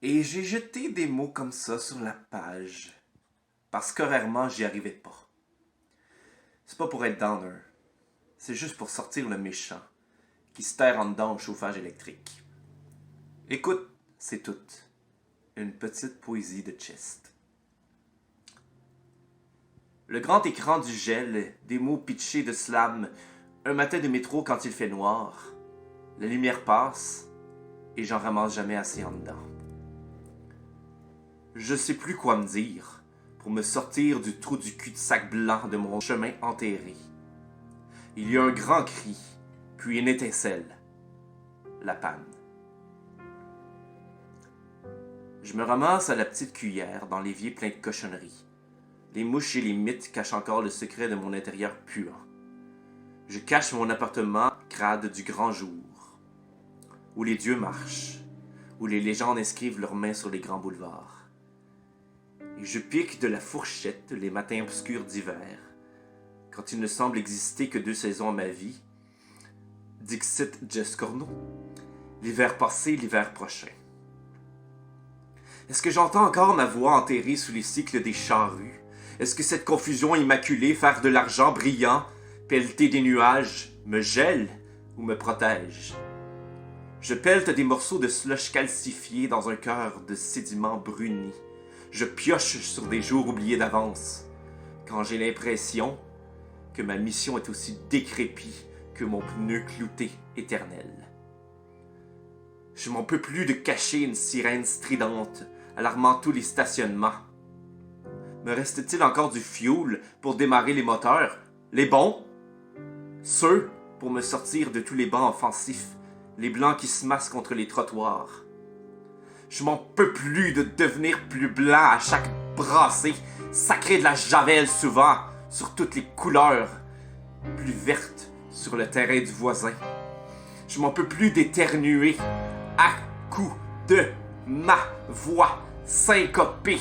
Et j'ai jeté des mots comme ça sur la page. Parce qu'horairement, j'y arrivais pas. C'est pas pour être downer. C'est juste pour sortir le méchant qui se terre en dedans au chauffage électrique. Écoute, c'est tout. Une petite poésie de chest. Le grand écran du gel, des mots pitchés de slam, un matin de métro quand il fait noir. La lumière passe et j'en ramasse jamais assez en dedans. Je sais plus quoi me dire pour me sortir du trou du cul-de-sac blanc de mon chemin enterré. Il y a un grand cri, puis une étincelle. La panne. Je me ramasse à la petite cuillère dans l'évier plein de cochonneries. Les mouches et les mythes cachent encore le secret de mon intérieur puant. Je cache mon appartement crade du grand jour, où les dieux marchent, où les légendes inscrivent leurs mains sur les grands boulevards. Et je pique de la fourchette les matins obscurs d'hiver, quand il ne semble exister que deux saisons à ma vie. Dixit Jess Corneau, l'hiver passé, l'hiver prochain. Est-ce que j'entends encore ma voix enterrée sous les cycles des charrues? Est-ce que cette confusion immaculée, faire de l'argent brillant, pelleter des nuages, me gèle ou me protège? Je pellte des morceaux de slush calcifié dans un cœur de sédiments brunis. Je pioche sur des jours oubliés d'avance, quand j'ai l'impression que ma mission est aussi décrépite que mon pneu clouté éternel. Je m'en peux plus de cacher une sirène stridente, alarmant tous les stationnements. Me reste-t-il encore du fuel pour démarrer les moteurs? Les bons? Ceux pour me sortir de tous les bancs offensifs, les blancs qui se massent contre les trottoirs. Je m'en peux plus de devenir plus blanc à chaque brassée, sacré de la javel souvent, sur toutes les couleurs, plus verte sur le terrain du voisin. Je m'en peux plus d'éternuer à coups de ma voix syncopée,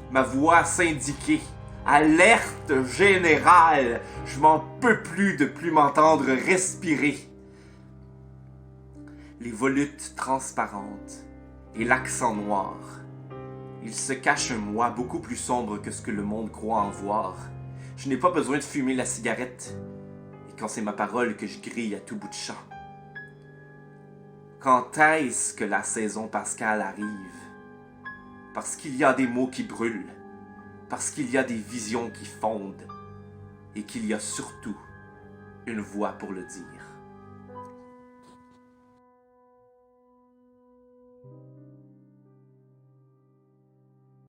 ma voix syndiquée, alerte générale. Je m'en peux plus de plus m'entendre respirer. Les volutes transparentes et l'accent noir. Il se cache un moi beaucoup plus sombre que ce que le monde croit en voir. Je n'ai pas besoin de fumer la cigarette. Et quand c'est ma parole que je grille à tout bout de champ. Quand est-ce que la saison pascale arrive? Parce qu'il y a des mots qui brûlent, parce qu'il y a des visions qui fondent, et qu'il y a surtout une voix pour le dire.